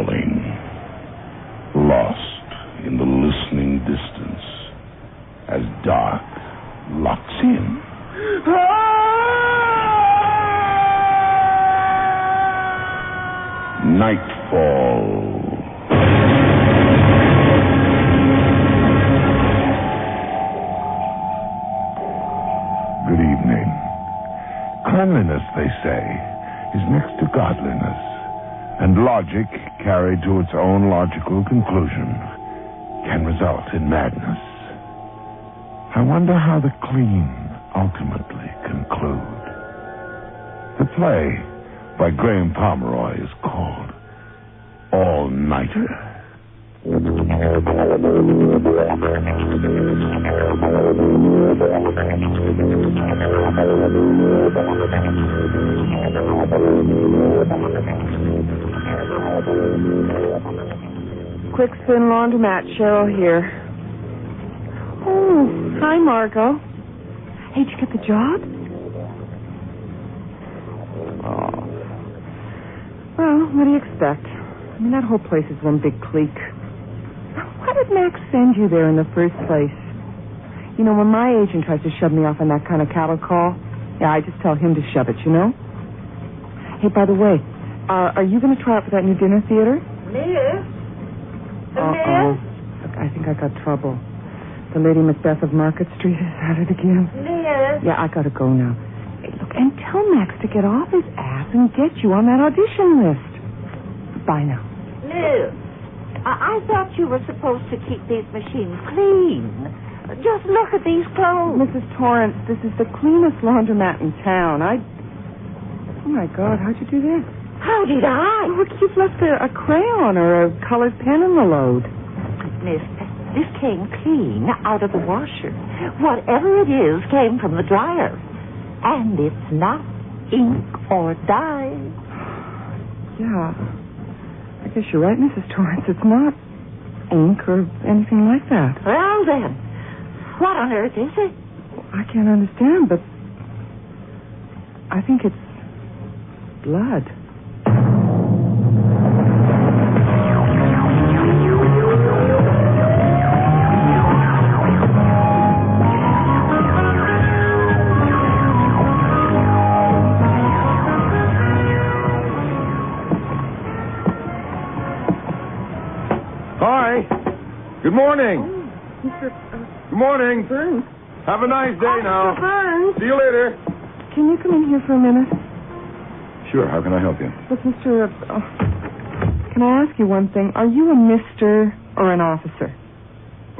falling, lost in the listening distance as dark locks in. Nightfall. Good evening. Cleanliness, they say, is next to godliness, and logic, carried to its own logical conclusion, can result in madness. I wonder how the clean ultimately conclude. The play by Graham Pomeroy is called All-Nighter. Quick Spin Laundromat, Cheryl here. Oh, hi, Margot. Hey, did you get the job? Oh. Well, what do you expect? I mean, that whole place is one big clique. Why did Max send you there in the first place? You know, when my agent tries to shove me off on that kind of cattle call, I just tell him to shove it, you know? Hey, by the way, are you going to try out for that new dinner theater? Miss? Uh-oh. Look, I think I got trouble. The Lady Macbeth of Market Street is at it again. Miss? Yeah, I gotta go now. Hey, look, and tell Max to get off his ass and get you on that audition list. Bye now. Miss, I thought you were supposed to keep these machines clean. Just look at these clothes. Mrs. Torrance, this is the cleanest laundromat in town. Oh, my God, how'd you do this? How did I? Look, you've left a crayon or a colored pen in the load. Miss, this came clean out of the washer. Whatever it is came from the dryer. And it's not ink or dye. Yeah, I guess you're right, Mrs. Torrance. It's not ink or anything like that. Well, then, what on earth is it? I can't understand, but I think it's blood. Good morning. Oh, Mr. Good morning. Burns. Have a nice day now. Mr. Burns. See you later. Can you come in here for a minute? Sure. How can I help you? Look, Mr. Can I ask you one thing? Are you a Mr. or an officer?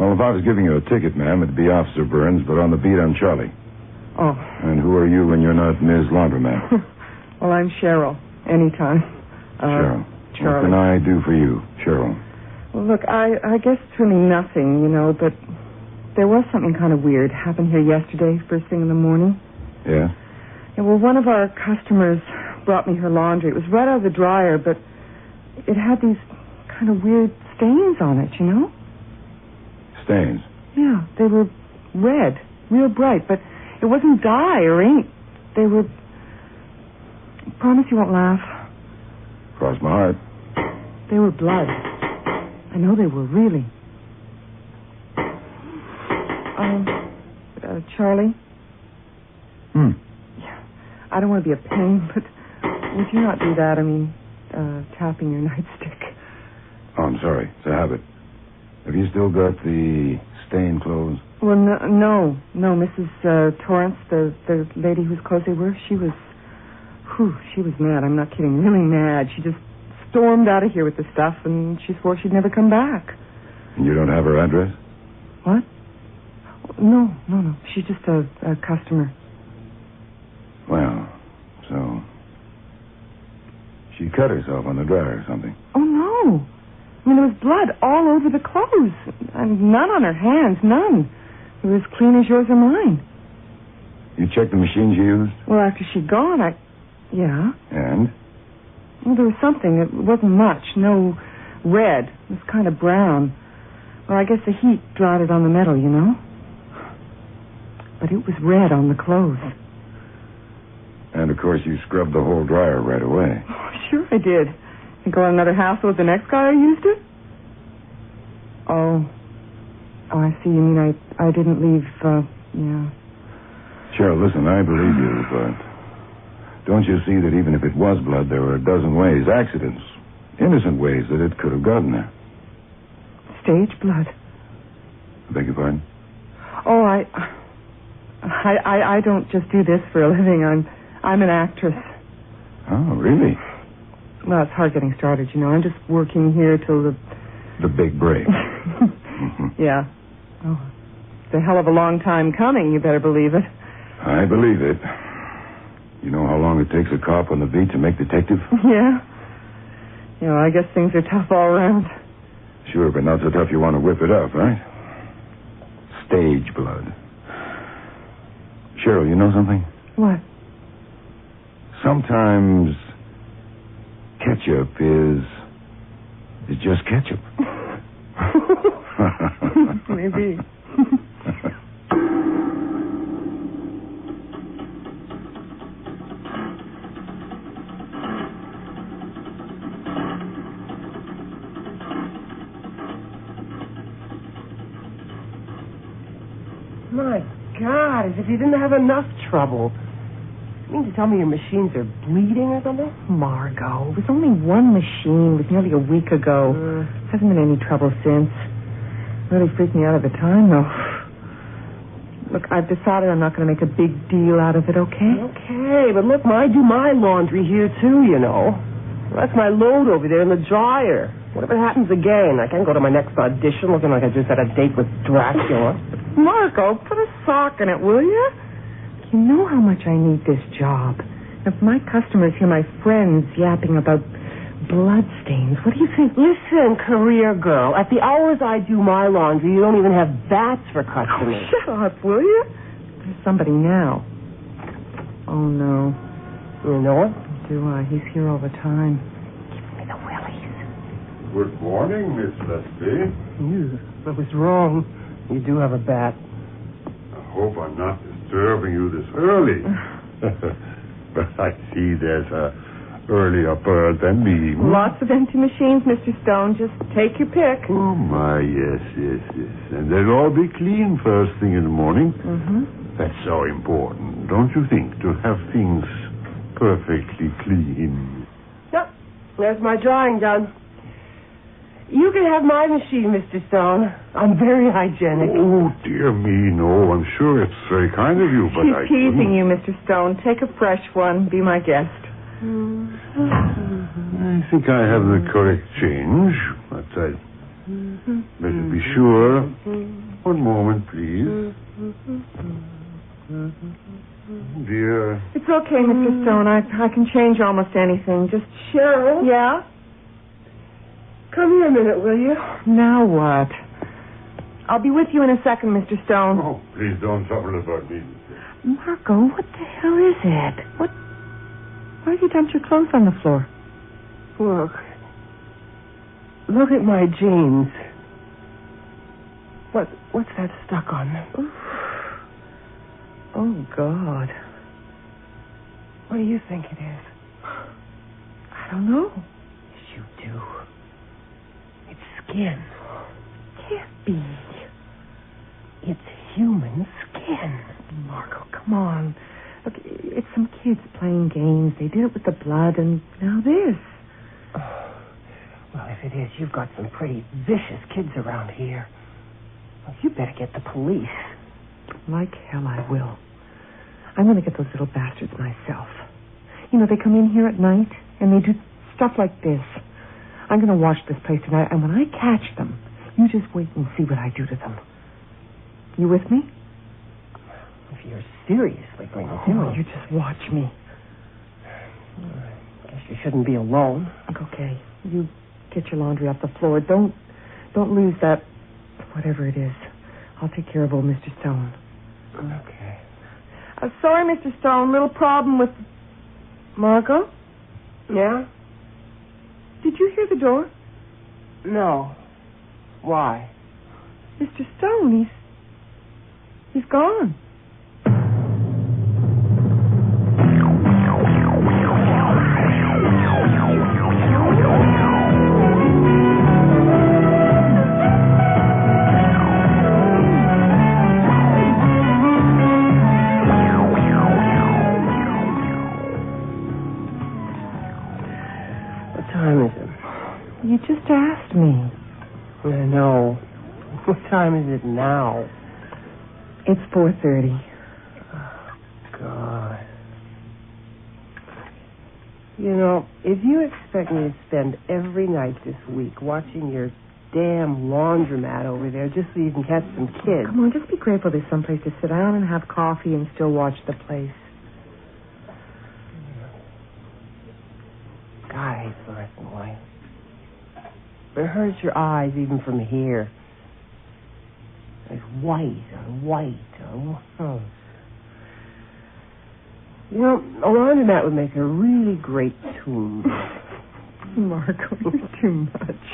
Well, if I was giving you a ticket, ma'am, it'd be Officer Burns, but on the beat, I'm Charlie. Oh. And who are you when you're not Ms. Laundromat? Well, I'm Cheryl. Anytime. Cheryl. Charlie. What can I do for you, Cheryl? Well, look, I guess it's really nothing, you know, but there was something kind of weird happened here yesterday, first thing in the morning. Yeah? Yeah, well, one of our customers brought me her laundry. It was right out of the dryer, but it had these kind of weird stains on it, you know? Stains? Yeah, they were red, real bright, but it wasn't dye or ink. They were... Promise you won't laugh. Cross my heart. They were blood. I know they were, really. Charlie? Yeah. I don't want to be a pain, but would you not do that? I mean, tapping your nightstick. Oh, I'm sorry. It's a habit. Have you still got the stained clothes? Well, no, Mrs. Torrance, the lady whose clothes they were, she was mad. I'm not kidding, really mad. She just stormed out of here with the stuff, and she swore she'd never come back. And you don't have her address? What? No. She's just a customer. Well, so... she cut herself on the dryer or something? Oh, no. I mean, there was blood all over the clothes. And none on her hands, none. They were as clean as yours or mine. You checked the machines you used? Well, after she'd gone, Yeah. And? Well, there was something. It wasn't much. No red. It was kind of brown. Well, I guess the heat dried it on the metal, you know? But it was red on the clothes. And, of course, you scrubbed the whole dryer right away. Oh, sure I did. You go on another hassle with the next guy who used it? Oh, I see. You mean I didn't leave, yeah. Cheryl, listen, I believe you, but don't you see that even if it was blood, there were a dozen ways, accidents, innocent ways that it could have gotten there? Stage blood. I beg your pardon? Oh, I don't just do this for a living. I'm an actress. Oh, really? Well, it's hard getting started, you know. I'm just working here till The big break. Yeah. Oh, it's a hell of a long time coming, you better believe it. I believe it. You know how long it takes a cop on the beat to make detective? Yeah? You know, I guess things are tough all around. Sure, but not so tough you want to whip it up, right? Stage blood. Cheryl, you know something? What? Sometimes ketchup is just ketchup. Maybe. My God, as if you didn't have enough trouble. You mean to tell me your machines are bleeding or something? Margot, it was only one machine. It was nearly a week ago. Hasn't been any trouble since. Really freaked me out at the time, though. Look, I've decided I'm not going to make a big deal out of it, okay? Okay, but look, I do my laundry here, too, you know. That's my load over there in the dryer. What if it happens again? I can't go to my next audition looking like I just had a date with Dracula. Margot, put a sock in it, will you? You know how much I need this job. If my customers hear my friends yapping about bloodstains, what do you think? Listen, career girl, at the hours I do my laundry, you don't even have bats for customers. Oh, shut up, will you? There's somebody now. Oh, no. You know it? Do I? He's here all the time. Give me the willies. Good morning, Miss Leslie. I was wrong. You do have a bat. I hope I'm not disturbing you this early. But I see there's a earlier bird than me. Lots of empty machines, Mr. Stone. Just take your pick. Oh, my, yes. And they'll all be clean first thing in the morning. Mm-hmm. That's so important, don't you think, to have things perfectly clean? Yep, there's my drawing done. You can have my machine, Mr. Stone. I'm very hygienic. Oh, dear me, no. I'm sure it's very kind of you, but She's teasing you, Mr. Stone. Take a fresh one. Be my guest. I think I have the correct change, but I'd better be sure. One moment, please. Dear. It's okay, Mr. Stone. I can change almost anything. Just... Cheryl? Yeah? Come here a minute, will you? Now what? I'll be with you in a second, Mr. Stone. Oh, please don't trouble about me. Margot, what the hell is it? What? Why have you dumped your clothes on the floor? Look at my jeans. What's that stuck on them? Oof. Oh, God. What do you think it is? I don't know. Yes, you do. It's skin. Can't be. It's human skin. Margot, come on. Look, it's some kids playing games. They did it with the blood, and now this. Oh, well, if it is, you've got some pretty vicious kids around here. Well, you better get the police. Like hell I will. I'm going to get those little bastards myself. You know, they come in here at night, and they do stuff like this. I'm going to watch this place tonight, and when I catch them, you just wait and see what I do to them. You with me? If you're seriously going to do it. You just watch me. I guess you shouldn't be alone. Okay. You get your laundry off the floor. Don't lose that, whatever it is. I'll take care of old Mr. Stone. Okay. Sorry, Mr. Stone. Little problem with... Margot? Yeah? Did you hear the door? No. Why? Mr. Stone, he's gone. time is it? You just asked me. I know. What time is it now? It's 4:30. Oh, God. You know, if you expect me to spend every night this week watching your damn laundromat over there just so you can catch some kids... Come on, just be grateful there's someplace to sit down and have coffee and still watch the place. God, I hate fluorescent light. It hurts your eyes even from here. It's white on white on... Oh. You know, a laundromat would make a really great tomb. Marco, you're too much.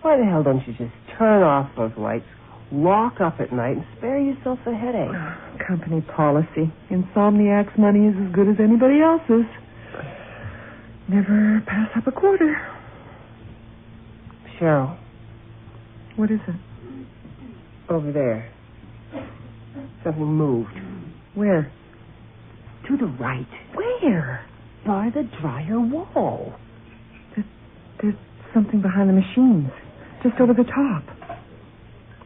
Why the hell don't you just turn off those lights, lock up at night, and spare yourself a headache? Company policy. Insomniac's money is as good as anybody else's. Never pass up a quarter. Cheryl. What is it? Over there. Something moved. Where? To the right. Where? By the dryer wall. There's something behind the machines. Just over the top.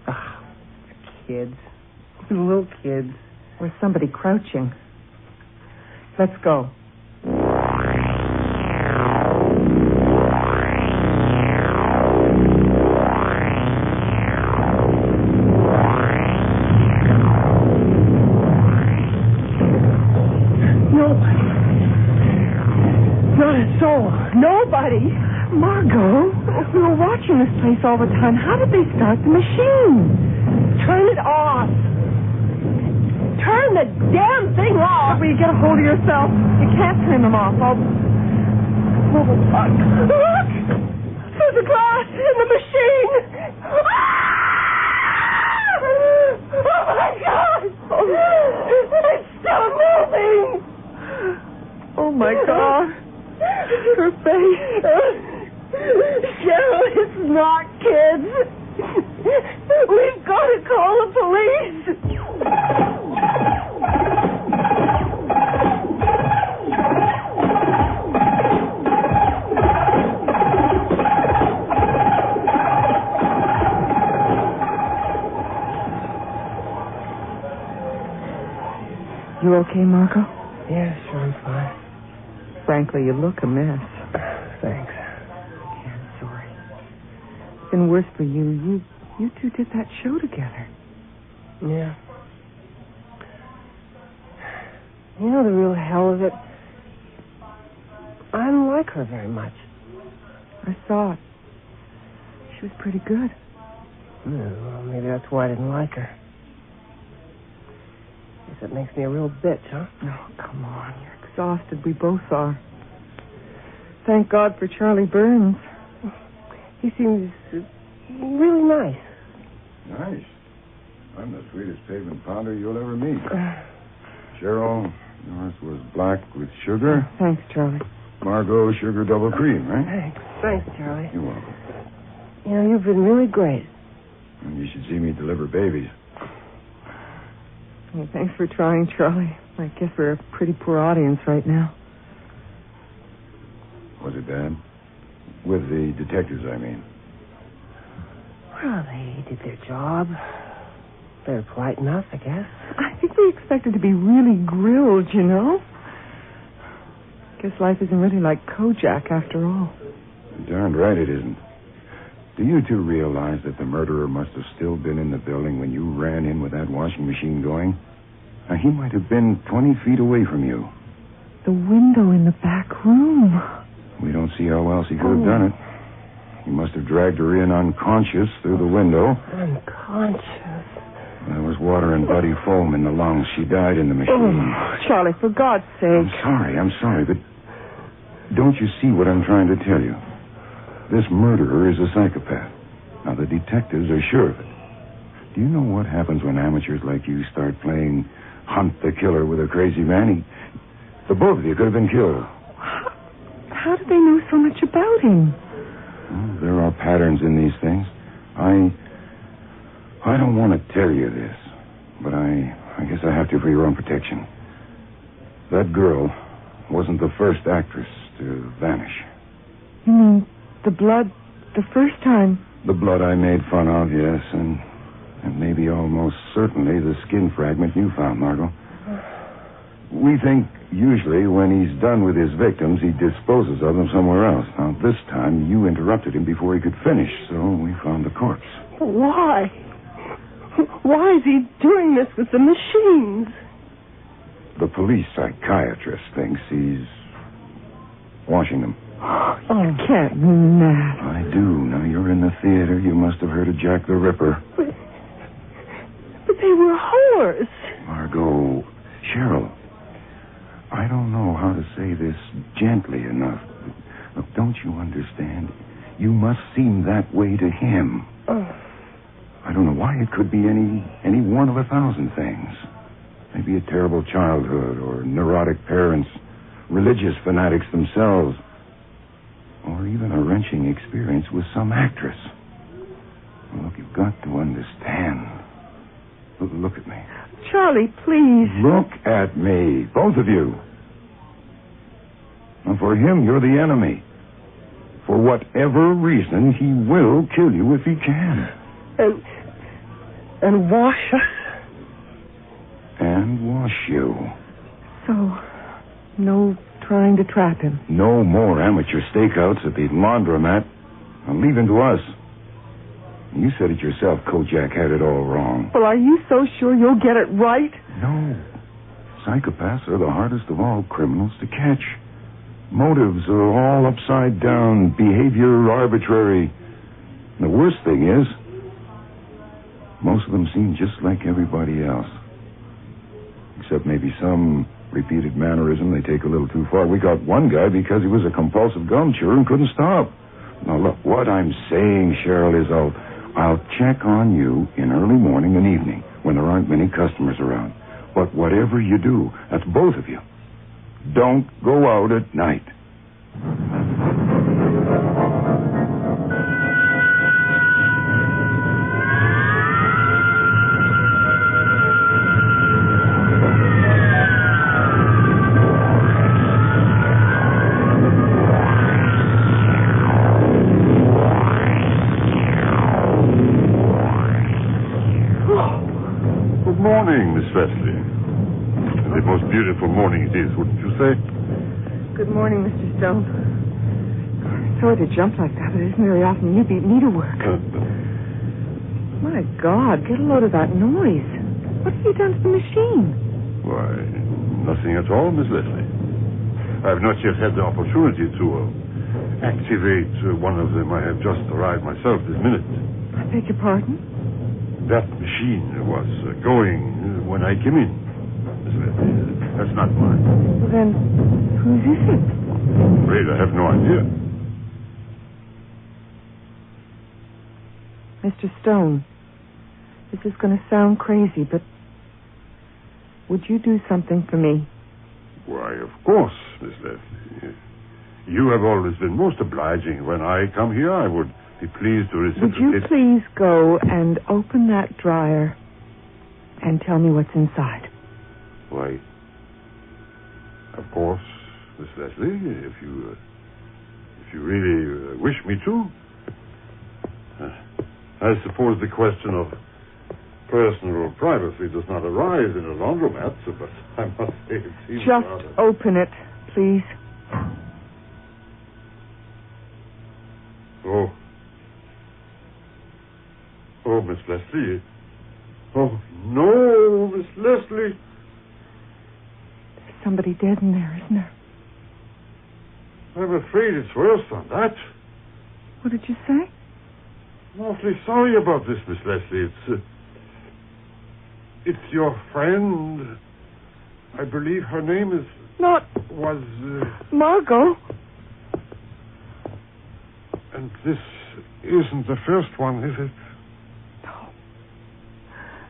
Ah, kids. Little kids. Or somebody crouching. Let's go. Nobody. Margot, we were watching this place all the time. How did they start the machine? Turn it off. Turn the damn thing off. Will you get a hold of yourself? You can't turn them off. Look! There's a glass in the machine. Oh, my God. It's still moving. Oh, my God. Her face. Cheryl, it's not kids. We've got to call the police. You okay, Marco? Yeah, sure, I'm fine. Frankly, you look a mess. Thanks. Yeah, I'm sorry. It's been worse for you. You two did that show together. Yeah. You know the real hell of it? I don't like her very much. I saw it. She was pretty good. Well, maybe that's why I didn't like her. Guess that makes me a real bitch, huh? Oh, come on. You're exhausted. We both are. Thank God for Charlie Burns. He seems really nice. Nice. I'm the sweetest pavement pounder you'll ever meet. Cheryl, yours was black with sugar. Thanks, Charlie. Margot, sugar double cream, right? Thanks, Charlie. You're welcome. You know, you've been really great. And you should see me deliver babies. Well, thanks for trying, Charlie. I guess we're a pretty poor audience right now. Was it bad? With the detectives, I mean. Well, they did their job. They're polite enough, I guess. I think we expected to be really grilled, you know? Guess life isn't really like Kojak after all. You're darned right it isn't. Do you two realize that the murderer must have still been in the building when you ran in with that washing machine going? Now, he might have been 20 feet away from you. The window in the back room. We don't see how else he could have done it. He must have dragged her in unconscious through the window. Unconscious? There was water and bloody foam in the lungs. She died in the machine. Oh, Charlie, for God's sake. I'm sorry, but don't you see what I'm trying to tell you? This murderer is a psychopath. Now, the detectives are sure of it. Do you know what happens when amateurs like you start playing hunt the killer with a crazy man? The both of you could have been killed. How do they know so much about him? Well, there are patterns in these things. I don't want to tell you this, but I guess I have to for your own protection. That girl wasn't the first actress to vanish. the blood the first time. The blood I made fun of, yes, and maybe almost certainly the skin fragment you found, Margot. We think usually when he's done with his victims, he disposes of them somewhere else. Now, this time you interrupted him before he could finish, so we found the corpse. Why? Why is he doing this with the machines? The police psychiatrist thinks he's washing them. Oh, you can't mean that. I do. Now, you're in the theater. You must have heard of Jack the Ripper. But they were whores. Margot, Cheryl, I don't know how to say this gently enough. Look, don't you understand? You must seem that way to him. I don't know why. It could be any one of 1,000 things. Maybe a terrible childhood, or neurotic parents, religious fanatics themselves, or even a wrenching experience with some actress. Look, you've got to understand. Look at me. Charlie, please. Look at me, both of you. And for him, you're the enemy. For whatever reason, he will kill you if he can. And wash us. And wash you. So, no trying to trap him. No more amateur stakeouts at the laundromat. Now leave him to us. You said it yourself, Kojak had it all wrong. Well, are you so sure you'll get it right? No. Psychopaths are the hardest of all criminals to catch. Motives are all upside down, behavior arbitrary. And the worst thing is, most of them seem just like everybody else. Except maybe some repeated mannerism they take a little too far. We got one guy because he was a compulsive gum chewer and couldn't stop. Now, look, what I'm saying, Cheryl, is I'll check on you in early morning and evening when there aren't many customers around. But whatever you do, that's both of you. Don't go out at night. Good morning, Miss Wesley. The most beautiful morning it is, wouldn't you say? Good morning, Mr. Stone. Sorry to jump like that, but it isn't very often you beat me to work. My God, get a load of that noise. What have you done to the machine? Why, nothing at all, Miss Wesley. I have not yet had the opportunity to activate one of them. I have just arrived myself this minute. I beg your pardon? That machine was going when I came in. Miss Wesley, that's not mine. Well, then, whose is it? I'm afraid I have no idea. Mr. Stone, this is going to sound crazy, but would you do something for me? Why, of course, Miss Leslie. You have always been most obliging. When I come here, I would be pleased to Would you please go and open that dryer and tell me what's inside? Why, of course, Miss Leslie, if you really wish me to. I suppose the question of personal privacy does not arise in a laundromat, but I must say it seems Just rather... open it, please. Oh, Miss Leslie. Oh, no, Miss Leslie. There's somebody dead in there, isn't there? I'm afraid it's worse than that. What did you say? I'm awfully sorry about this, Miss Leslie. It's your friend. I believe her name is... was... Margot. And this isn't the first one, is it?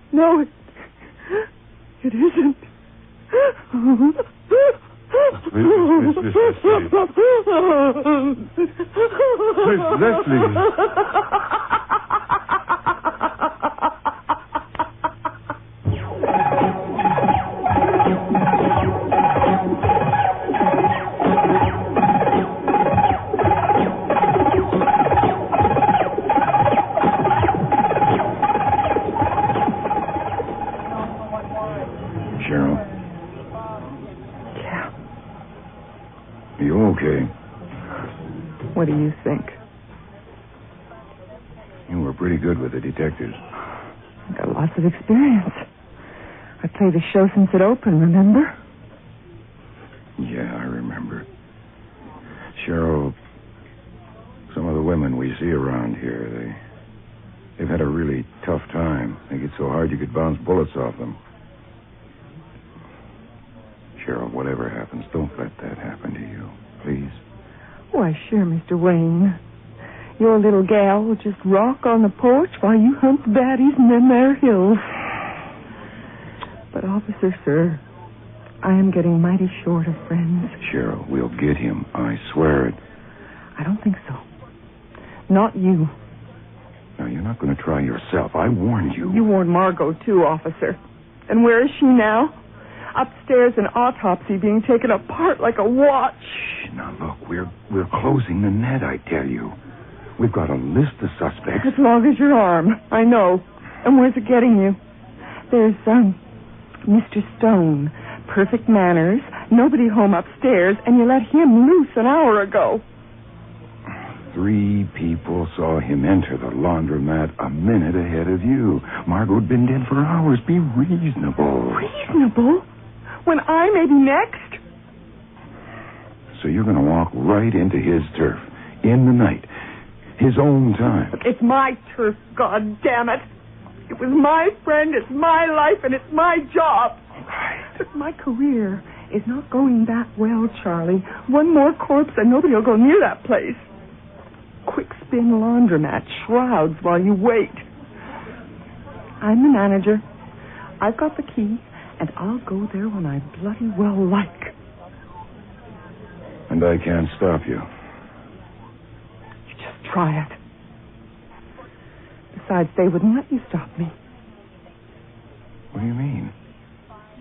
No, it isn't. Miss Leslie. Miss Leslie. What do you think? You were pretty good with the detectives. I got lots of experience. I played the show since it opened, remember? Yeah, I remember. Cheryl, some of the women we see around here, they've had a really tough time. They get so hard you could bounce bullets off them. Cheryl, whatever happens, don't let that happen to you, please. Why, sure, Mr. Wayne. Your little gal will just rock on the porch while you hunt baddies in them there hills. But, officer, sir, I am getting mighty short of friends. Cheryl, we'll get him. I swear it. I don't think so. Not you. Now, you're not going to try yourself. I warned you. You warned Margot, too, officer. And where is she now? Upstairs in autopsy, being taken apart like a watch. Shh, now, look, we're closing the net, I tell you. We've got a list of suspects. As long as your arm. I know. And where's it getting you? There's, Mr. Stone. Perfect manners. Nobody home upstairs, and you let him loose an hour ago. 3 people saw him enter the laundromat a minute ahead of you. Margot'd been dead for hours. Be reasonable. Reasonable? When I may be next? So you're going to walk right into his turf. In the night. His own time. Look, it's my turf, God damn it. It was my friend, it's my life, and it's my job. Right. But my career is not going that well, Charlie. One more corpse and nobody will go near that place. Quick spin laundromat, shrouds while you wait. I'm the manager. I've got the key, and I'll go there when I bloody well like. And I can't stop you. You just try it. Besides, they wouldn't let you stop me. What do you mean?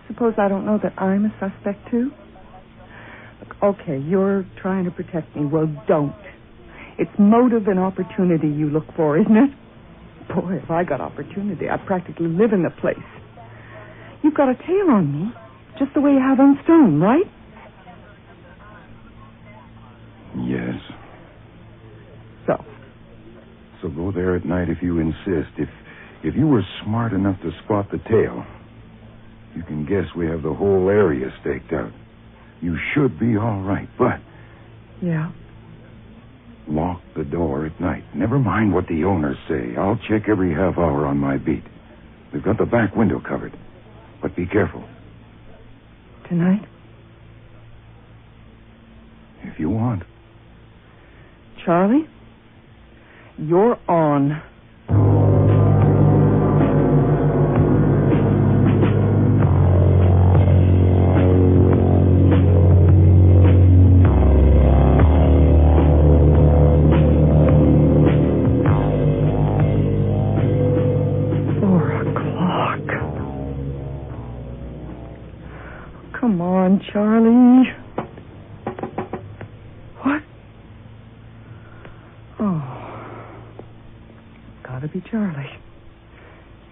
Suppose I don't know that I'm a suspect, too? Look, okay, you're trying to protect me. Well, don't. It's motive and opportunity you look for, isn't it? Boy, if I got opportunity, I'd practically live in the place. You've got a tail on me, just the way you have on Stone, right? Yes. So go there at night if you insist. If you were smart enough to spot the tail, you can guess we have the whole area staked out. You should be all right, but... Yeah? Lock the door at night. Never mind what the owners say. I'll check every half hour on my beat. We've got the back window covered. But be careful. Tonight? If you want. Charlie? You're on. Come on, Charlie. What? Oh. Gotta be Charlie.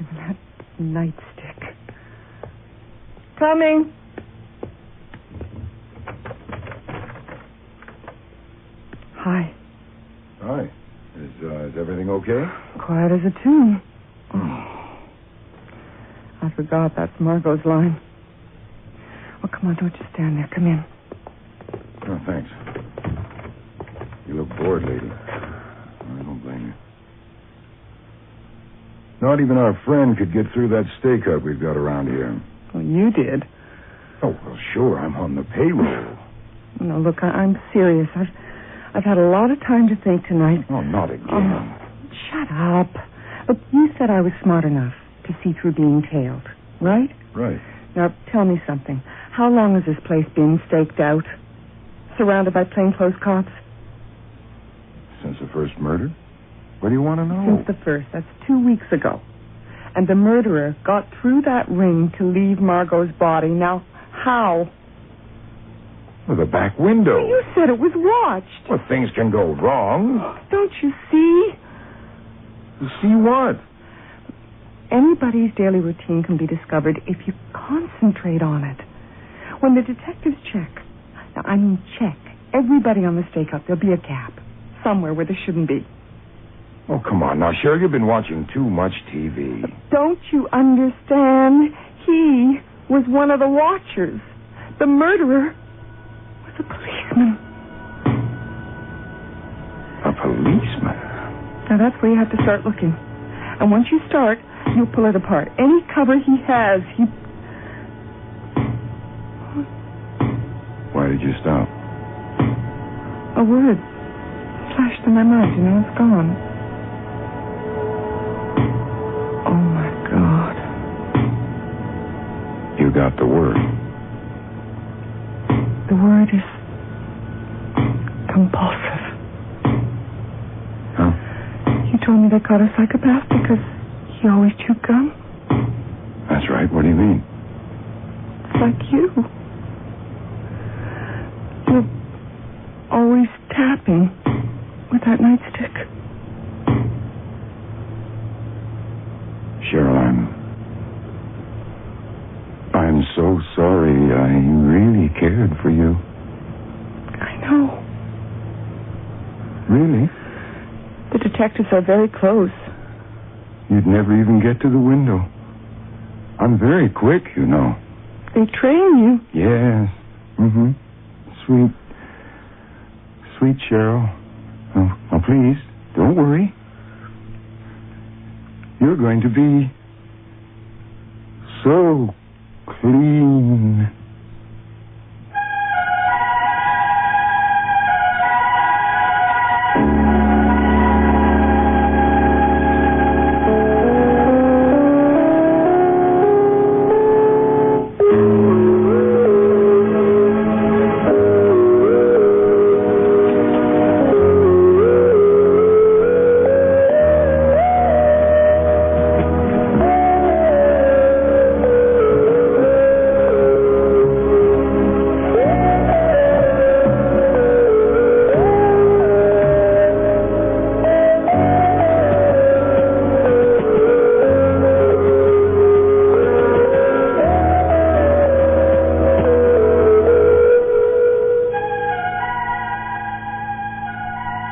Even that nightstick. Coming. Hi. Hi. Is everything okay? Quiet as a tomb. Oh. I forgot that's Margot's line. Oh, come on, don't just stand there. Come in. Oh, thanks. You look bored, lady. I don't blame you. Not even our friend could get through that stakeout we've got around here. Well, you did. Oh, well, sure. I'm on the payroll. No, look, I'm serious. I've had a lot of time to think tonight. Oh, not again. Oh, shut up. Look, you said I was smart enough to see through being tailed, right? Right. Now, tell me something. How long has this place been staked out? Surrounded by plainclothes cops? Since the first murder? What do you want to know? Since the first. That's 2 weeks ago. And the murderer got through that ring to leave Margot's body. Now, how? With a back window. Well, you said it was watched. Well, things can go wrong. Don't you see? See what? Anybody's daily routine can be discovered if you concentrate on it. When the detectives check everybody on the stakeout, there'll be a gap. somewhere where there shouldn't be. Oh, come on now, Cheryl. You've been watching too much TV. Don't you understand? He was one of the watchers. The murderer was a policeman. A policeman? Now, that's where you have to start looking. And once you start, you'll pull it apart. Any cover he has, he... Why did you stop? A word flashed in my mind, it's gone. Oh, my God. You got the word. The word is compulsive. Huh? You told me they caught a psychopath because he always chewed gum? That's right. What do you mean? It's like you. You're always tapping with that nightstick. Cheryl, I'm so sorry. I really cared for you. I know. Really? The detectives are very close. You'd never even get to the window. I'm very quick, you know. They train you. Yes. Mm-hmm. Sweet Cheryl. Oh, please, don't worry. You're going to be so clean.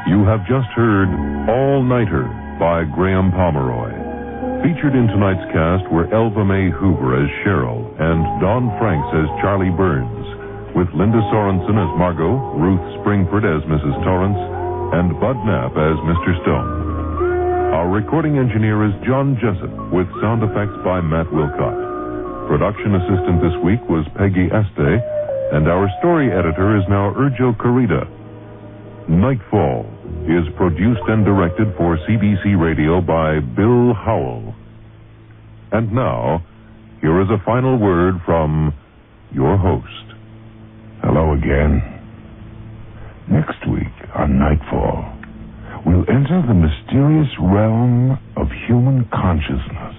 You have just heard All-Nighter by Graham Pomeroy. Featured in tonight's cast were Elva Mae Hoover as Cheryl and Don Franks as Charlie Burns, with Linda Sorensen as Margot, Ruth Springford as Mrs. Torrance, and Bud Knapp as Mr. Stone. Our recording engineer is John Jessup, with sound effects by Matt Wilcott. Production assistant this week was Peggy Este, and our story editor is now Urjo Carida. Nightfall is produced and directed for CBC Radio by Bill Howell. And now, here is a final word from your host. Hello again. Next week on Nightfall, we'll enter the mysterious realm of human consciousness.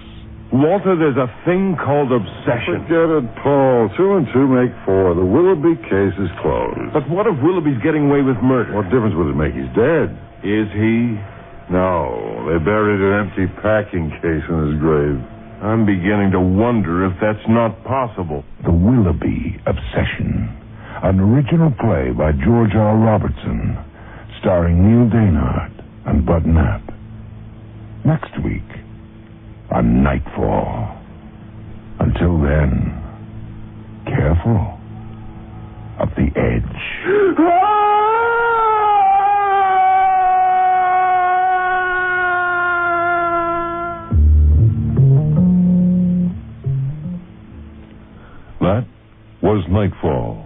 Walter, there's a thing called obsession. Forget it, Paul. 2 and 2 make 4. The Willoughby case is closed. But what if Willoughby's getting away with murder? What difference would it make? He's dead. Is he? No, they buried an empty packing case in his grave. I'm beginning to wonder if that's not possible. The Willoughby Obsession, an original play by George R. Robertson, starring Neil Daynard and Bud Knapp. Next week on Nightfall. Until then, careful of the edge. That was Nightfall.